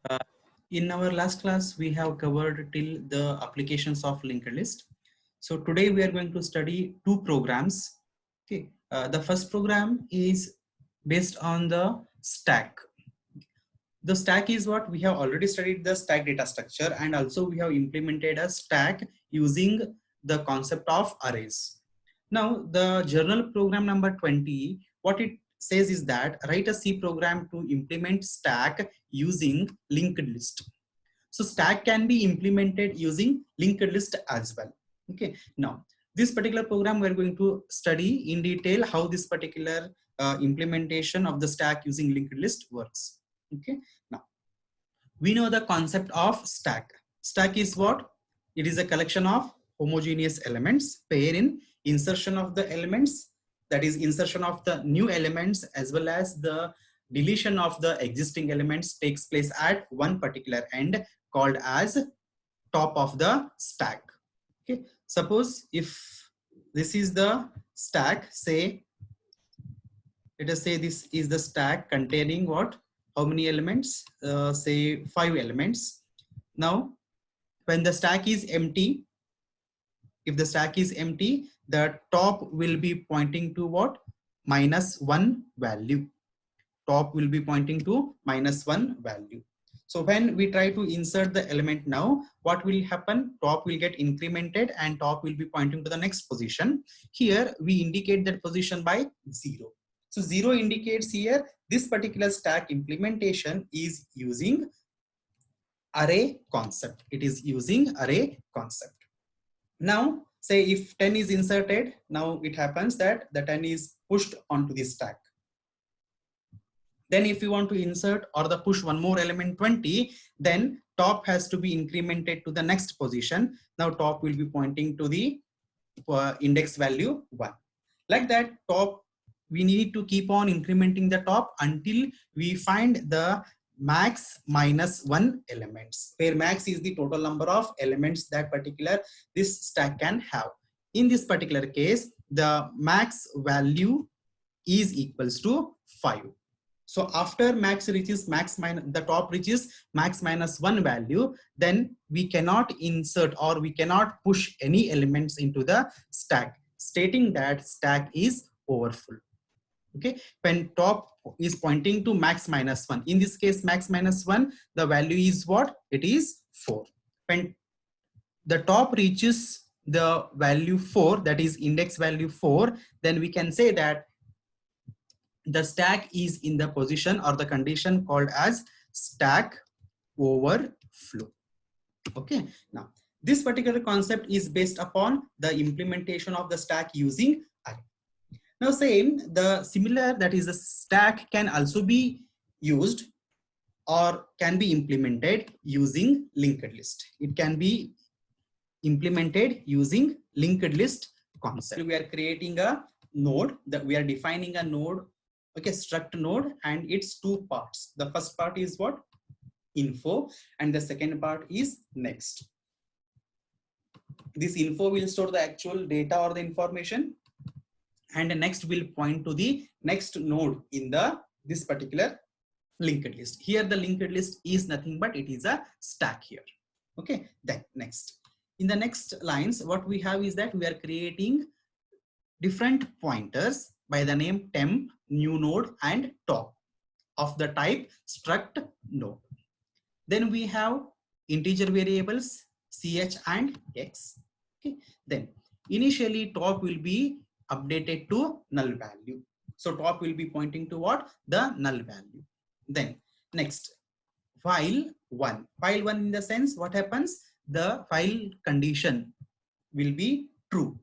Uh, in our last class, we have covered till the applications of linked list. So today we are going to study two programs. Okay, the first program is based on the stack. The stack is what we have already studied the stack data structure, and also we have implemented a stack using the concept of arrays. Now the journal program number 20, what it says is that write a C program to implement stack using linked list. So stack can be implemented using linked list as well. Okay, now this particular program we're going to study in detail how this particular implementation of the stack using linked list works. Okay, now we know the concept of stack. Stack is what? It is a collection of homogeneous elements pair in insertion of the elements, that is insertion of the new elements as well as the deletion of the existing elements takes place at one particular end called as top of the stack. Okay, suppose if this is the stack, say let us say this is the stack containing what, how many elements, say 5 elements. Now when the stack is empty, if the stack is empty, the top will be pointing to what, -1 value. Top will be pointing to -1 value. So when we try to insert the element now, what will happen? Top will get incremented and top will be pointing to the next position. Here we indicate that position by 0. So 0 indicates here this particular stack implementation is using array concept. It is using array concept. Now say if 10 is inserted, now it happens that the 10 is pushed onto this stack. Then if you want to insert or the push one more element 20, then top has to be incremented to the next position. Now top will be pointing to the index value 1. Like that, top, we need to keep on incrementing the top until we find the max -1 elements, where max is the total number of elements that particular this stack can have. In this particular case, the max value is equals to 5. So after max reaches max minus, the top reaches max -1 value, then we cannot insert or we cannot push any elements into the stack, stating that stack is overfull. Okay, when top is pointing to max -1, in this case max -1, the value is what? It is 4. When the top reaches the value 4, that is index value 4, then we can say that the stack is in the position or the condition called as stack overflow. Okay, now this particular concept is based upon the implementation of the stack using array. Now same, the similar, that is the stack can also be used or can be implemented using linked list. It can be implemented using linked list concept. We are creating a node, that we are defining a node, okay, struct node, and its two parts. The first part is what? Info, and the second part is next. This info will store the actual data or the information, and the next will point to the next node in the this particular linked list. Here the linked list is nothing but it is a stack here. Okay, then next, in the next lines what we have is that we are creating different pointers by the name temp, new node, and top of the type struct node. Then we have integer variables ch and x. Okay, then initially top will be updated to null value. So top will be pointing to what? The null value. Then next, while one in the sense, what happens? The while condition will be true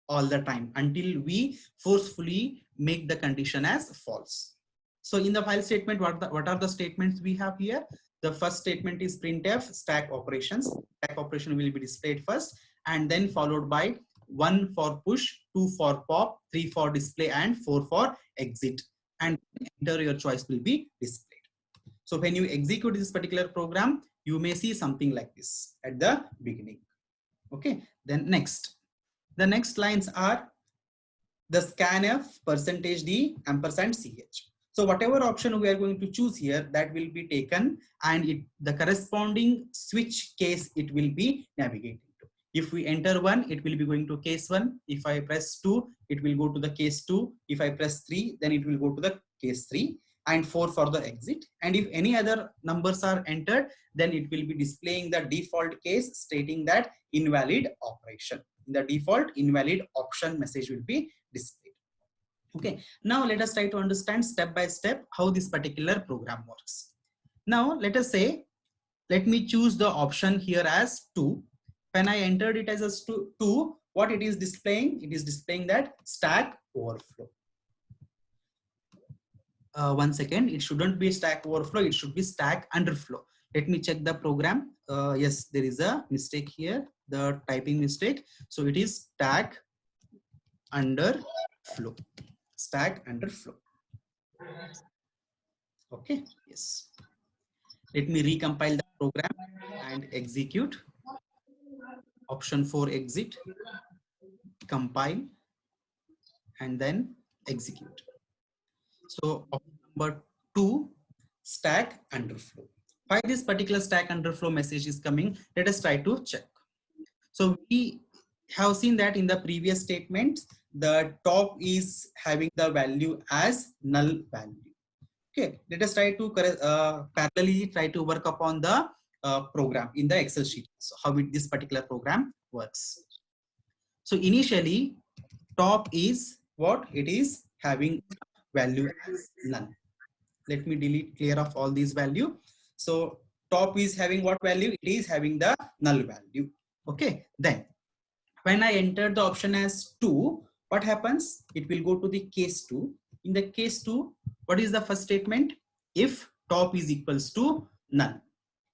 all the time until we forcefully make the condition as false. So in the while statement, what are the statements we have here? The first statement is printf stack operations. Stack operation will be displayed first and then followed by 1 for push, 2 for pop, 3 for display, and 4 for exit. And enter your choice will be displayed. So when you execute this particular program, you may see something like this at the beginning. Okay, then next. The next lines are the scanf %d ampersand ch. So whatever option we are going to choose here, that will be taken, and the corresponding switch case it will be navigating to. If we enter 1, it will be going to case 1. If I press 2, it will go to the case 2. If I press 3, then it will go to the case 3, and 4 for the exit. And if any other numbers are entered, then it will be displaying the default case stating that invalid operation. The default invalid option message will be displayed. Okay, now let us try to understand step by step how this particular program works. Now let us say, let me choose the option here as 2. When I entered it as a 2, what it is displaying? It is displaying that stack overflow. One second, it shouldn't be stack overflow, it should be stack underflow. Let me check the program. Yes, there is a mistake here, the typing mistake. So it is stack underflow. Stack underflow. Okay, yes. Let me recompile the program and execute. Option 4, exit, compile, and then execute. So option number 2, stack underflow. Why this particular stack underflow message is coming? Let us try to check. So we have seen that in the previous statement, the top is having the value as null value. Okay, let us try to parallelly try to work upon the program in the Excel sheet. So how this particular program works. So initially, top is what? It is having value as none. Let me clear off all these value. So top is having what value? It is having the null value. Okay, then when I enter the option as 2, what happens? It will go to the case 2. In the case 2, what is the first statement? If top is equals to null.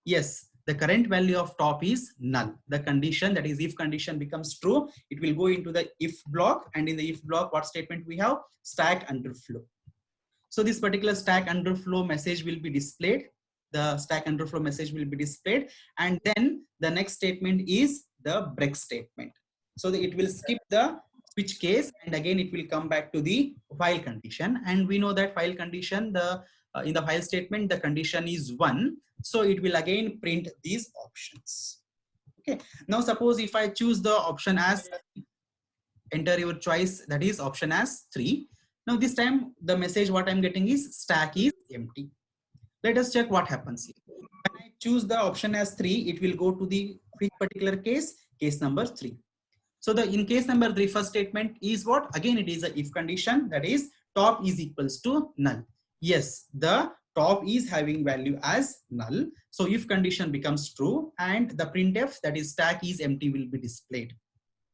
Yes, the current value of top is null. The condition, that is if condition becomes true, it will go into the if block, and in the if block, what statement we have? Stack underflow. So this particular stack underflow message will be displayed. The stack underflow message will be displayed, and then the next statement is the break statement. So that it will skip the switch case, and again it will come back to the while condition. And we know that while condition, in the while statement, the condition is 1. So it will again print these options. Okay. Now suppose if I choose the option as, enter your choice, that is option as 3. Now this time the message what I'm getting is stack is empty. Let us check what happens here. When I choose the option as 3, it will go to the which particular case? Case number 3. So in case number 3, first statement is what? Again, it is a if condition, that is top is equals to null. Yes, the top is having value as null. So if condition becomes true, and the printf, that is stack is empty, will be displayed.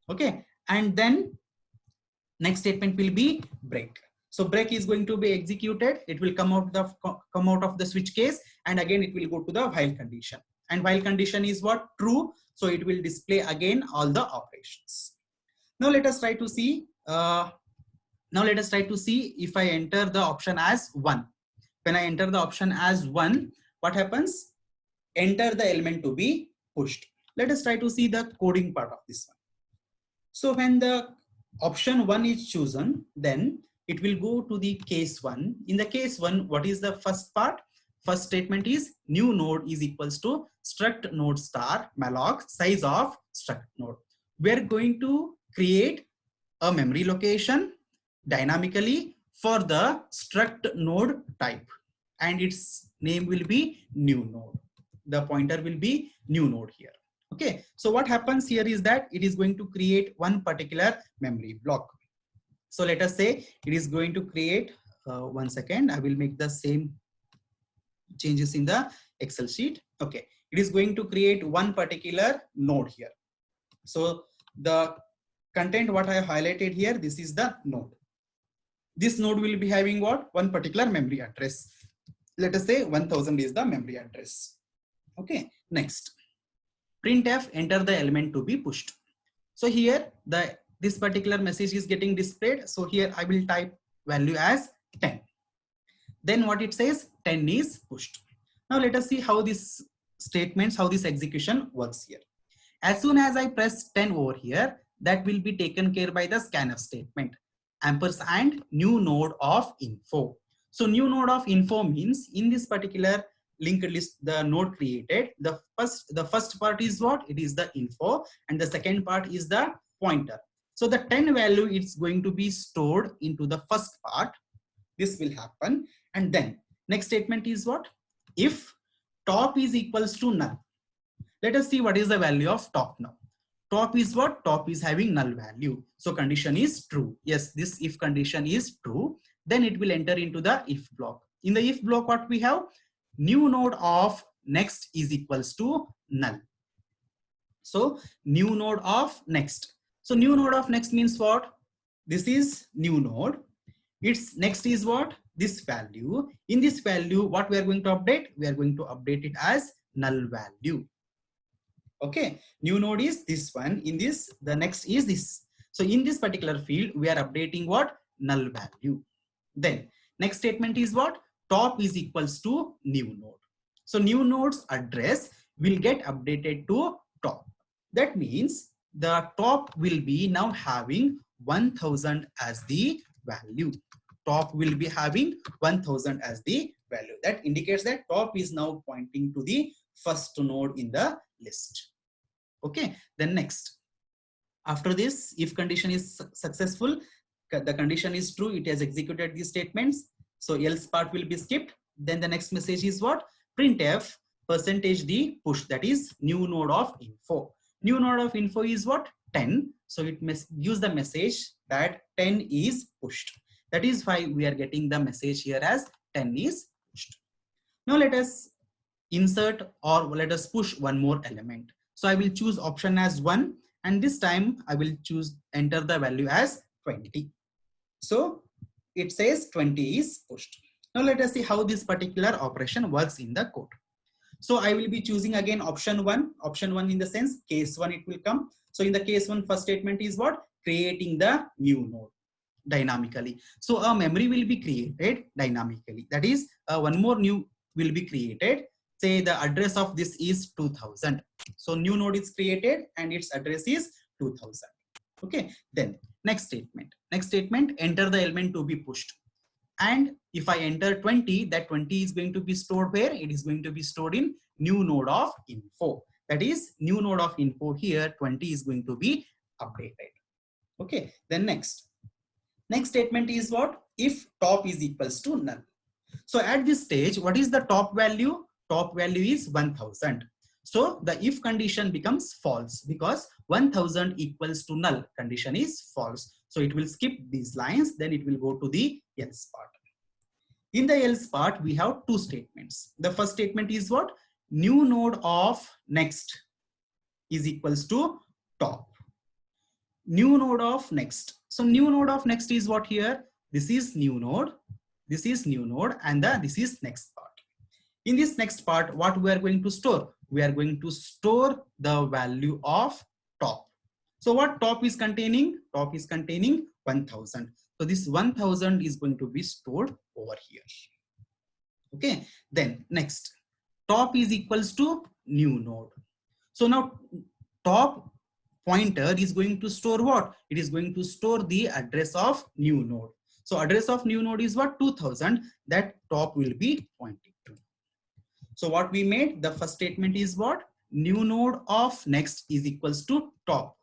Okay, and then next statement will be break. So break is going to be executed. It will come out of the switch case, and again it will go to the while condition. And while condition is what? True. So it will display again all the operations. Now let us try to see. If I enter the option as 1. When I enter the option as 1, what happens? Enter the element to be pushed. Let us try to see the coding part of this one. So when the option 1 is chosen, then it will go to the case 1. In the case 1, what is the first part? First statement is new node is equals to struct node star malloc size of struct node. We're going to create a memory location dynamically for the struct node type, and its name will be new node. The pointer will be new node here. Okay, so what happens here is that it is going to create one particular memory block. So let us say it is going to create, one second, I will make the same changes in the Excel sheet. Okay, it is going to create one particular node here. So the content what I have highlighted here, this is the node. This node will be having what? One particular memory address. Let us say 1000 is the memory address. Okay, next. Printf, enter the element to be pushed. So here this particular message is getting displayed. So here I will type value as 10. Then what it says, 10 is pushed. Now let us see how this statements, how this execution works here. As soon as I press 10 over here, that will be taken care by the scanf statement, ampersand new node of info. So new node of info means in this particular linked list, the node created, the first part is what? It is the info, and the second part is the pointer. So the 10 value is going to be stored into the first part. This will happen. And then next statement is what? If top is equals to null. Let us see what is the value of top now. Top is what? Top is having null value. So condition is true. Yes, this if condition is true, then it will enter into the if block. In the if block, what we have? New node of next is equals to null. So new node of next. So new node of next means what? This is new node. Its next is what? This value. In this value, what we are going to update? We are going to update it as null value. Okay, new node is this one. In this, the next is this. So in this particular field, we are updating what? Null value. Then next statement is what? Top is equals to new node. So new node's address will get updated to top. That means the top will be now having 1000 as the value. Top will be having 1000 as the value. That indicates that top is now pointing to the first node in the list. Okay, then next. After this, if condition is successful, the condition is true, it has executed these statements. So else part will be skipped. Then the next message is what? Printf %d push, that is new node of info. New node of info is what? 10. So it gives the message that 10 is pushed. That is why we are getting the message here as 10 is pushed. Now let us insert or let us push one more element. So I will choose option as 1, and this time I will choose enter the value as 20. So it says 20 is pushed. Now let us see how this particular operation works in the code. So I will be choosing again option 1. Option 1 in the sense case 1 it will come. So in the case 1, first statement is what? Creating the new node dynamically. So a memory will be created dynamically. That is one more new will be created. Say the address of this is 2000. So new node is created and its address is 2000. Okay. Then next statement. Next statement, enter the element to be pushed. And if I enter 20, that 20 is going to be stored where? It is going to be stored in new node of info. That is new node of info here, 20 is going to be updated. Okay. Then next statement is what? If top is equals to null. So at this stage, what is the top value? Top value is 1000. So the if condition becomes false because 1000 equals to null. Condition is false. So it will skip these lines, then it will go to the else part. In the else part, we have two statements. The first statement is what? New node of next is equals to top. New node of next. So new node of next is what here? This is new node, this is new node, and this is next part. In this next part, what we are going to store? We are going to store the value of top. So what top is containing? Top is containing 1000. So this 1000 is going to be stored over here. Okay. Then next, top is equals to new node. So now top pointer is going to store what? It is going to store the address of new node. So address of new node is what? 2000. That top will be pointing to. So what we made, the first statement is what? New node of next is equals to top.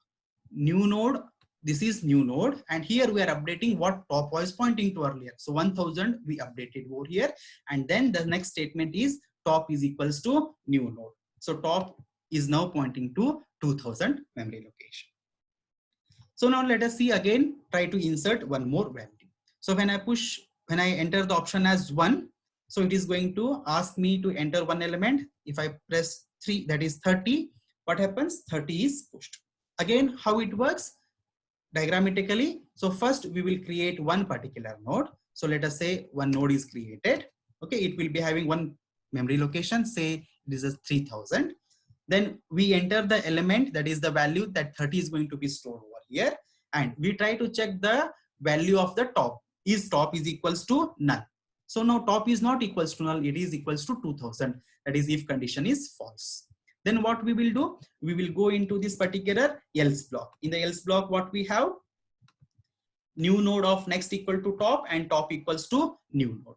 New node, this is new node, and here we are updating what top was pointing to earlier. So 1000 we updated over here, and then the next statement is top is equals to new node. So top is now pointing to 2000 memory location. So now let us see again, try to insert one more value. So when I enter the option as 1, so it is going to ask me to enter one element. If I press 3, that is 30, what happens? 30 is pushed. Again, how it works diagrammatically. So first we will create one particular node. So let us say one node is created. Okay, it will be having one memory location, say this is 3000. Then we enter the element, that is the value that 30 is going to be stored over here. And we try to check the value of the top. Is top is equals to null. So now top is not equals to null, it is equals to 2000. That is if condition is false. Then what we will do? We will go into this particular else block. In the else block, what we have? New node of next equal to top and top equals to new node.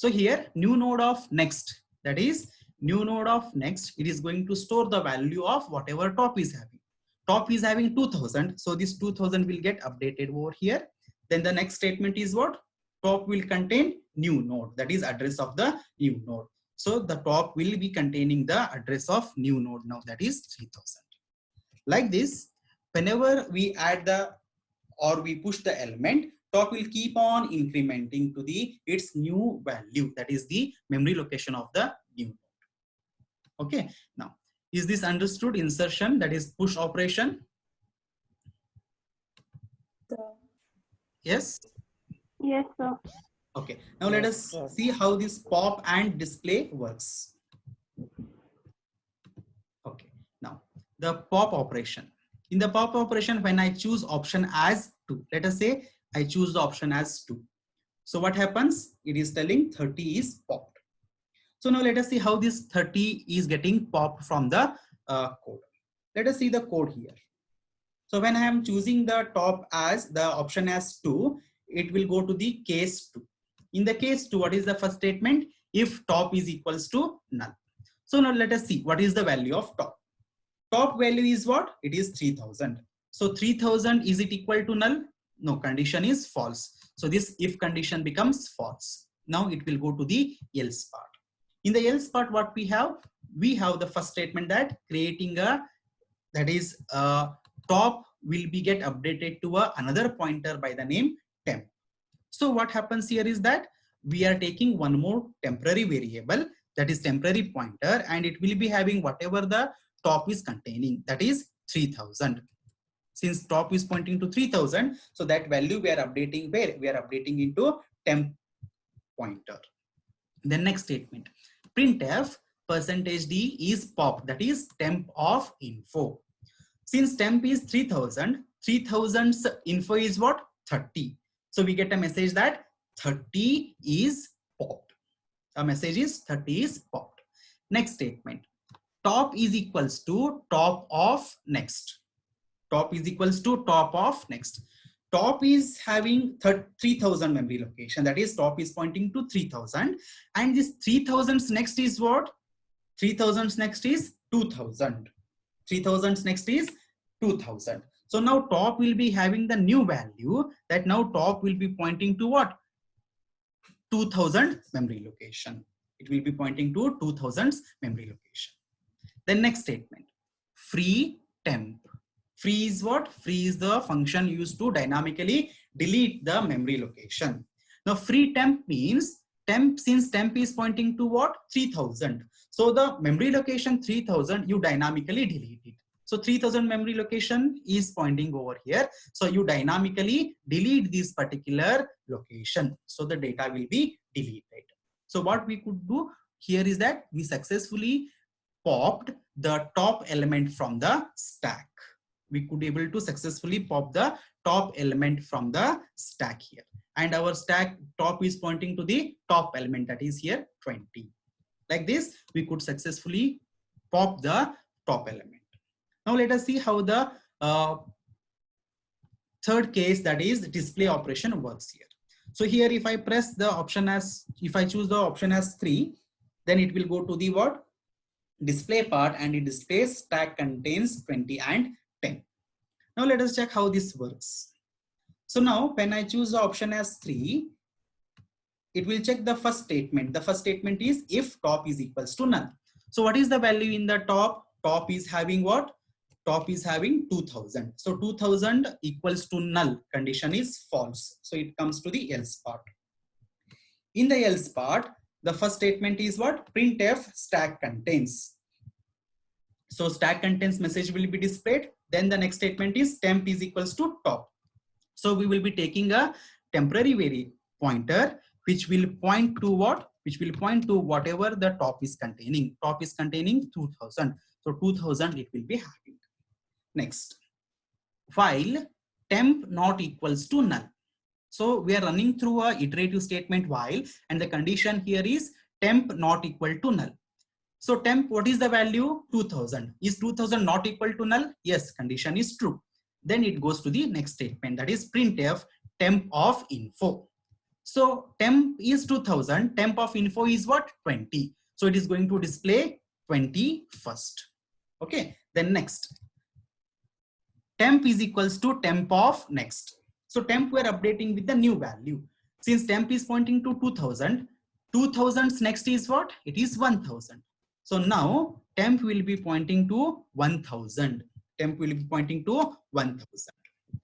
So here new node of next, that is new node of next, it is going to store the value of whatever top is having. Top is having 2000, so this 2000 will get updated over here. Then the next statement is what? Top will contain new node, that is address of the new node. So the top will be containing the address of new node now, that is 3000. Like this, whenever we add the or we push the element, top will keep on incrementing to the its new value, that is the memory location of the new node. Okay, now is this understood? Insertion, that is push operation. Yes. Yes, sir. Okay, now let us see how this pop and display works. Okay, now the pop operation. In the pop operation, when I choose option as 2, let us say I choose the option as 2. So what happens? It is telling 30 is popped. So now let us see how this 30 is getting popped from the code. Let us see the code here. So when I am choosing the top as the option as 2, it will go to the case 2. In the case 2, what is the first statement? If top is equals to null. So now let us see what is the value of top. Top value is what? It is 3000. So 3000, is it equal to null? No, condition is false. So this if condition becomes false. Now it will go to the else part. In the else part, what we have? We have the first statement that creating a, that is top will be get updated to another pointer by the name temp. So what happens here is that we are taking one more temporary variable, that is temporary pointer, and it will be having whatever the top is containing, that is 3000. Since top is pointing to 3000, so that value we are updating where? We are updating into temp pointer. The next statement, printf %d is pop, that is temp of info. Since temp is 3000, 3000's info is what? 30. So we get a message that 30 is popped. A message is 30 is popped. Next statement, top is equals to top of next. Top is equals to top of next. Top is having 3000 memory location, that is top is pointing to 3000, and this 3000's next is what? 3000's next is 2000. 3000's next is 2000. So now top will be having the new value, that now top will be pointing to what? 2000 memory location. It will be pointing to 2000's memory location. Then next statement, free temp. Free is what? Free is the function used to dynamically delete the memory location. Now free temp means temp, since temp is pointing to what? 3000. So the memory location 3000, you dynamically delete it. So 3000 memory location is pointing over here. So you dynamically delete this particular location. So the data will be deleted. So what we could do here is that we successfully popped the top element from the stack. We could able to successfully pop the top element from the stack here. And our stack top is pointing to the top element, that is here 20. Like this, we could successfully pop the top element. Now let us see how the third case, that is display operation, works here. So here if I press the option as, if I choose the option as 3, then it will go to the what? Display part, and it displays stack contains 20 and 10. Now let us check how this works. So now when I choose the option as 3, it will check the first statement. The first statement is if top is equals to null. So what is the value in the top? Top is having what? Top is having 2000. So 2000 equals to null. Condition is false. So it comes to the else part. In the else part, the first statement is what? Printf stack contains. So stack contains message will be displayed. Then the next statement is temp is equals to top. So we will be taking a temporary pointer which will point to what? Which will point to whatever the top is containing. Top is containing 2000. So 2000 it will be having. Next, while temp not equals to null. So we are running through a iterative statement while, and the condition here is temp not equal to null. So temp, what is the value? 2000. Is 2000 not equal to null? Yes, condition is true. Then it goes to the next statement, that is printf temp of info. So temp is 2000, temp of info is what? 20. So it is going to display 20 first. Okay, then next. Temp is equals to temp of next. So temp we are updating with the new value. Since temp is pointing to 2000, 2000's next is what? It is 1000. So now temp will be pointing to 1000. Temp will be pointing to 1000.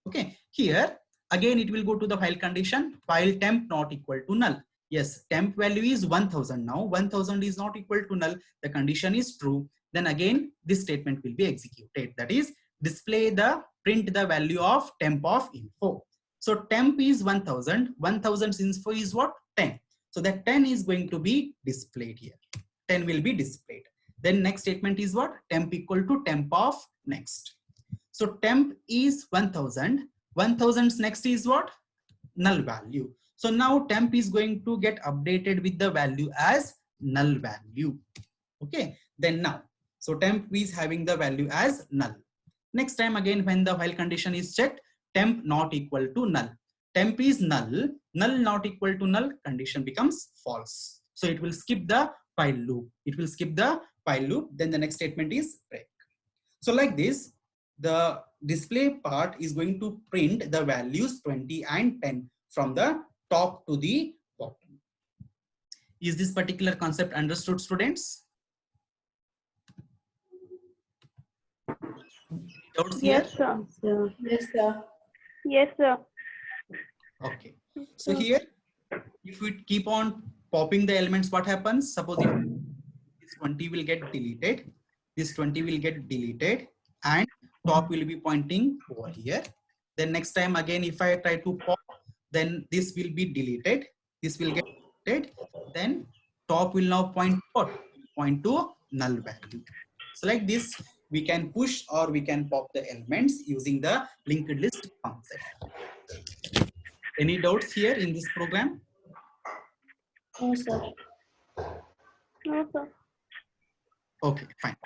Okay, here again it will go to the while condition, while temp not equal to null. Yes, temp value is 1000 now. 1000 is not equal to null. The condition is true. Then again this statement will be executed. That is print the value of temp of info. So temp is 1000. 1000 info is what? 10. So that 10 is going to be displayed here. 10 will be displayed. Then next statement is what? Temp equal to temp of next. So temp is 1000. 1000's next is what? Null value. So now temp is going to get updated with the value as null value. Okay, then now, so temp is having the value as null. Next time again, when the while condition is checked, temp not equal to null. Temp is null, null not equal to null, condition becomes false. So it will skip the while loop. It will skip the while loop. Then the next statement is break. So like this, the display part is going to print the values 20 and 10 from the top to the bottom. Is this particular concept understood, students? Doubts here? Yes, sir. Yes, sir. Yes, sir. Okay. So here, if we keep on popping the elements, what happens? Suppose if this 20 will get deleted, this 20 will get deleted, and top will be pointing over here. Then next time again, if I try to pop, then this will be deleted. This will get deleted. Then top will now point what? Point to null value. So like this, we can push or we can pop the elements using the linked list concept. Any doubts here in this program? No, sir. No, sir. Okay, fine.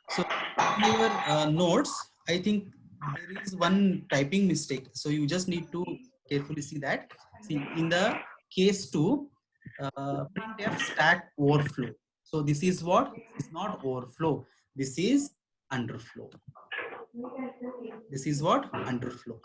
So in your notes, I think there is one typing mistake. So you just need to carefully see that. See, in the case 2, printf stack overflow. So this is what? It's not overflow. This is underflow. This is what? Underflow.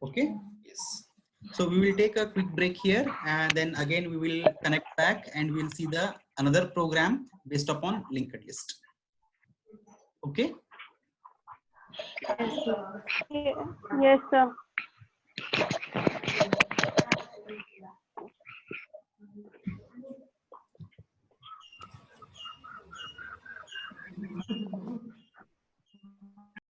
Okay. Yes. So we will take a quick break here, and then again we will connect back and we'll see the another program based upon linked list. Okay. Yes, sir.